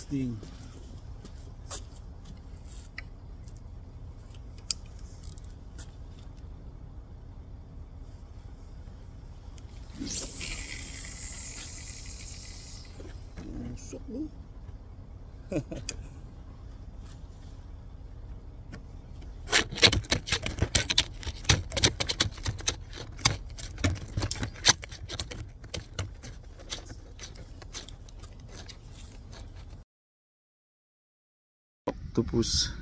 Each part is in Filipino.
Testing. Usok mo. Octopus.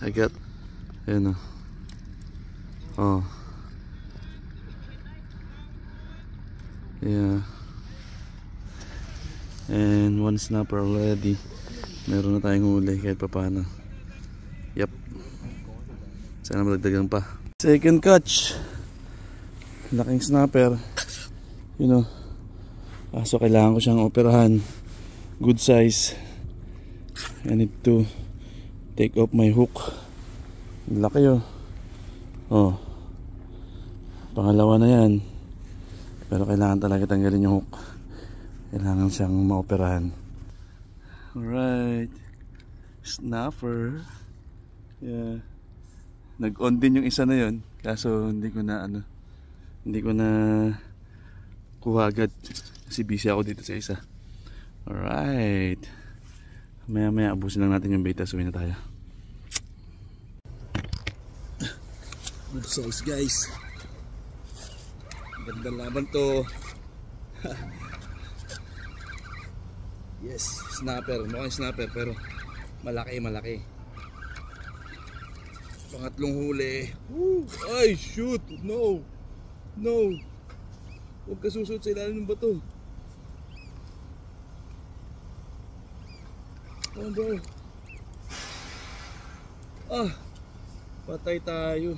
Agad. Ayan o. Oh. Yeah. And one snapper already. Meron na tayong huli kahit pa paano. Yep. Sana madagdagan pa. Second catch. Laking snapper. You know. So kailangan ko siyang operahan. Good size. I need to take off my hook. Laki oh. Oh. Pangalawa na yan. Pero kailangan talaga tanggalin yung hook. Kailangan siyang maoperahan. Alright. Snapper. Yeah. Nag-on din yung isa na yun. Kaso hindi ko na kuha agad. Kasi busy ako dito sa isa. Alright. Maya abusin lang natin yung beta. Suwi na tayo. Good size guys. Gandang laban to. Yes, snapper. Mukhang snapper pero malaki. Pangatlong huli. Woo! Ay shoot. No. Huwag ka susot sa ilalim ng bato. Oh bro. Patay tayo.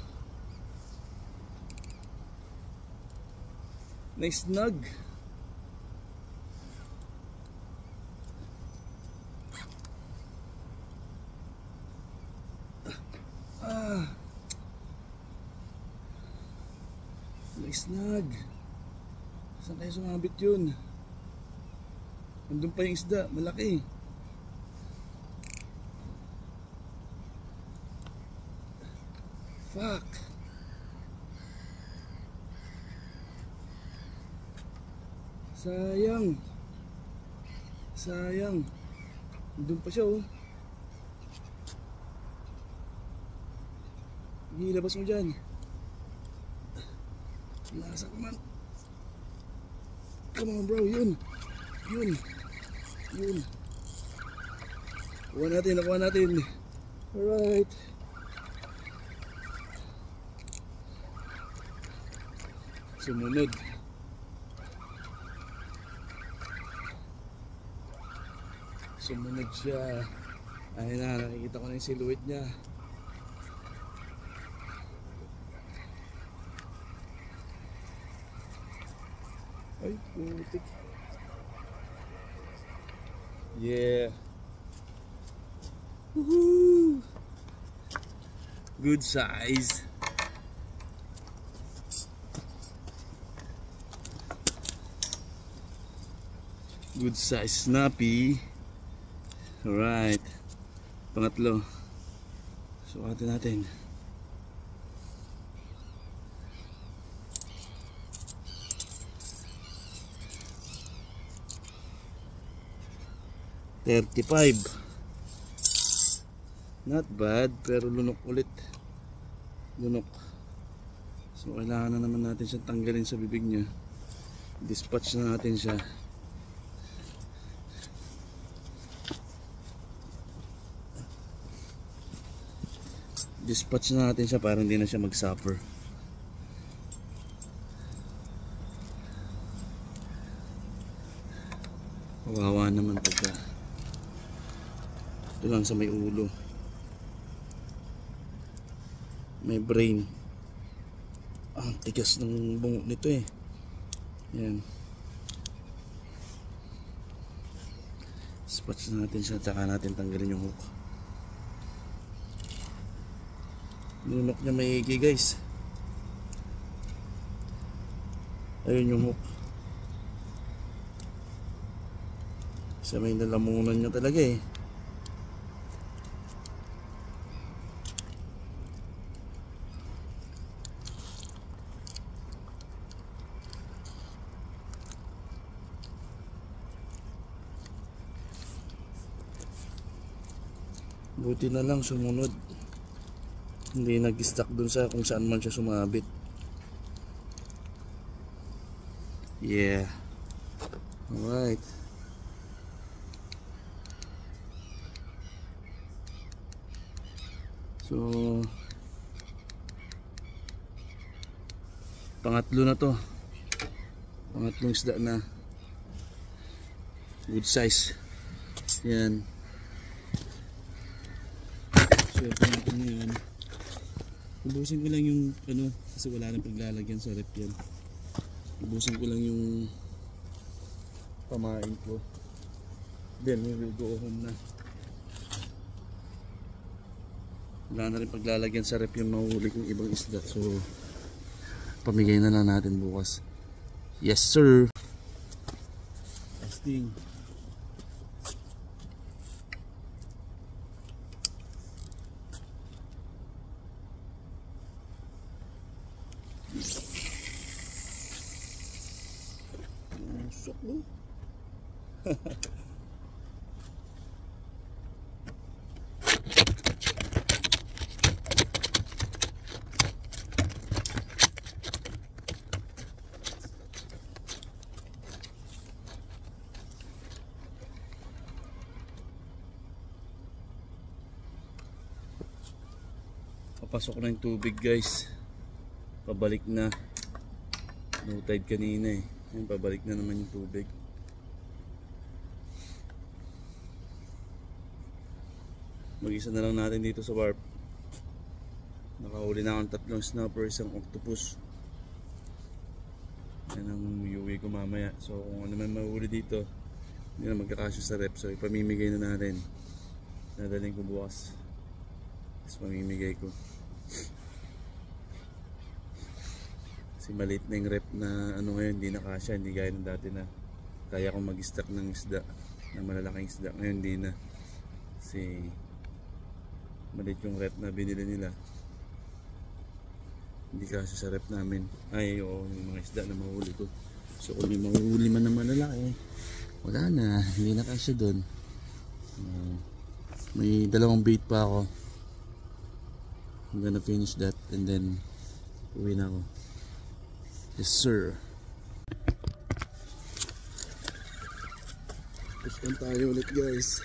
Nice snug. Nice snug. Saan kayo sumabit yun? Nandun pa yung isda, malaki. Fuck. Sayang. Nandun pa siya oh. Ilabas mo dyan. Lasa ko man. Come on bro, yun. Nakuha natin. Alright. Sumunod siya. Ayun na, nakikita ko na yung silhouette niya. Ay, putik. Yeah. Woohoo! Good size. Good size snappy. Alright. Pangatlo. Sukatin natin. $35. Not bad, pero lunok ulit. So kailangan na naman natin siyang tanggalin sa bibig niya. Dispatch na natin siya. Para hindi na siya mag-suffer. Kawawa naman pagka ito lang sa may ulo, may brain. Ang tigas ng bungo nito eh. Yan. Dispatch na natin siya, tsaka natin tanggalin yung hook. Nunok niya maigi guys. Ayun yung hook. Sa may lalamunan nyo talaga eh. Buti na lang sumunod. Hindi nag-stuck dun sa kung saan man siya sumabit. Yeah. Alright. So pangatlo na to. Pangatlong isda na good size. Yan. So ito natin ngayon. Ubusin ko lang yung ano, kasi wala nang paglalagyan sa rep yan. Ubusin ko lang yung pamain ko. Then we will go home na. Wala na rin paglalagyan sa rep yung mahuli kong ibang isda. So pamigay na lang natin bukas. Yes sir. Testing. Sok mo. Papasok na yung tubig guys. Pabalik na. Low tide kanina eh. Ayun, pabalik na naman yung tubig. Mag-isa na lang natin dito sa warp. Nakahuli na akong 3 snapper, 1 octopus. Yan ang iuwi ko mamaya. So kung ano man mahuli dito, hindi na magkakasya sa rep. So ipamimigay na natin. Nadaling ko bukas. Tapos pamimigay ko. Kasi maliit na yung rep na ano ngayon, hindi na kasya, hindi gaya ng dati na kaya kong mag-stack ng isda, ng malalaking isda. Ngayon hindi na. Kasi maliit yung rep na binili nila. Hindi kasya sa rep namin. Ay oo, yung mga isda na mahuli ko. So kung may mahuli man na malalaki, wala na, hindi na kasya doon. May 2 bait pa ako. I'm gonna finish that and then uwi na ako. Yes sir. Puskan tayo ulit guys.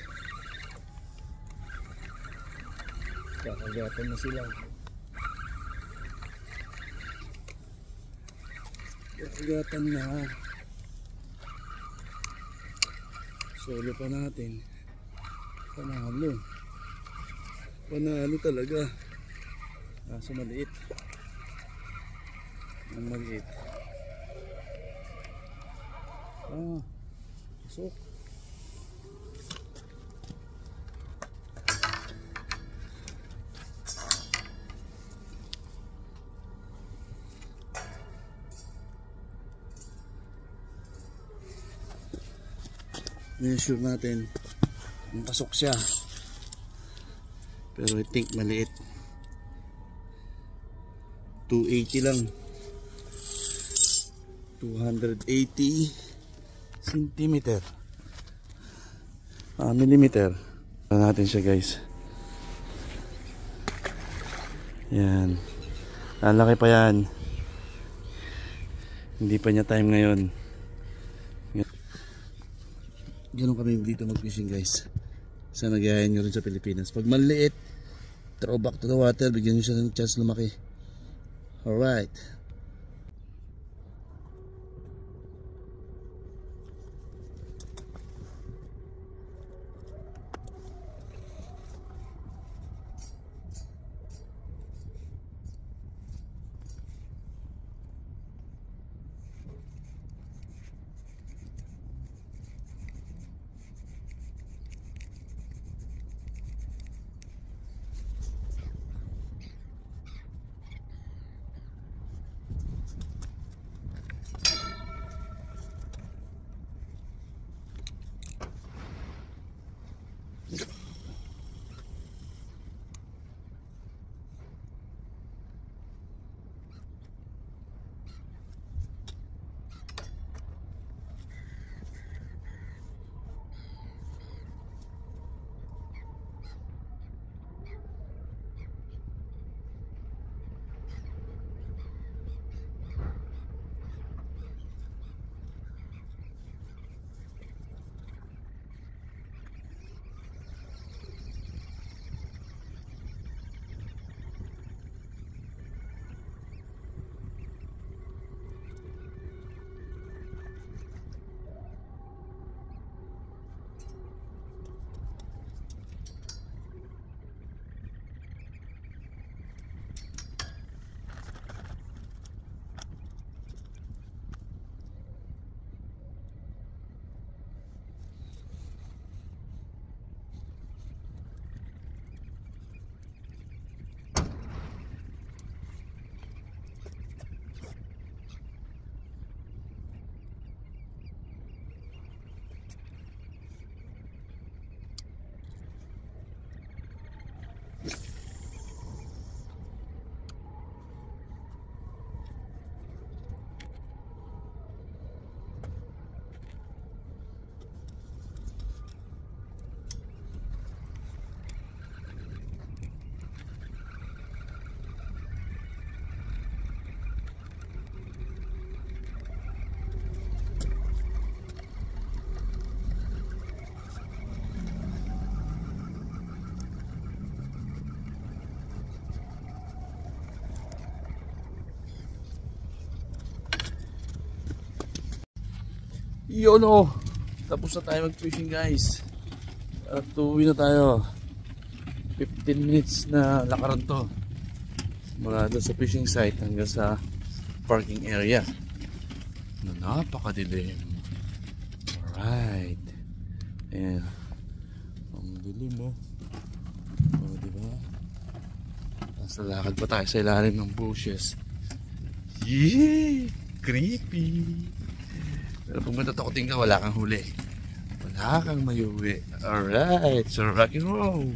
Kakagatan na sila. Kakagatan na. Solo pa natin. Panalo. Panalo talaga. Kaso maliit. Ang maliit. Pasok. Measure natin kung pasok siya. Pero I think maliit. 280 lang. 280 centimeter. Millimeter. Natin siya guys. Yan. Lalaki pa yan. Hindi pa niya time ngayon. Ganun kami dito mag-fishing guys. Sana gayahin nyo rin sa Pilipinas. Pag maliit, throw back to the water. Bigyan nyo siya ng chance lumaki. Alright. Yun o. Tapos na tayo mag-fishing guys. At uwi na tayo. 15 minutes na lakaran to. Mula doon sa fishing site hanggang sa parking area. Napakadilim. Alright. Ayan. Ang dilim mo. O diba? Nasa lakad pa tayo sa ilalim ng bushes. Yee! Creepy! Pero pag matatakotin ka, wala kang huli. Wala kang mayuwi. Alright, so rock and roll!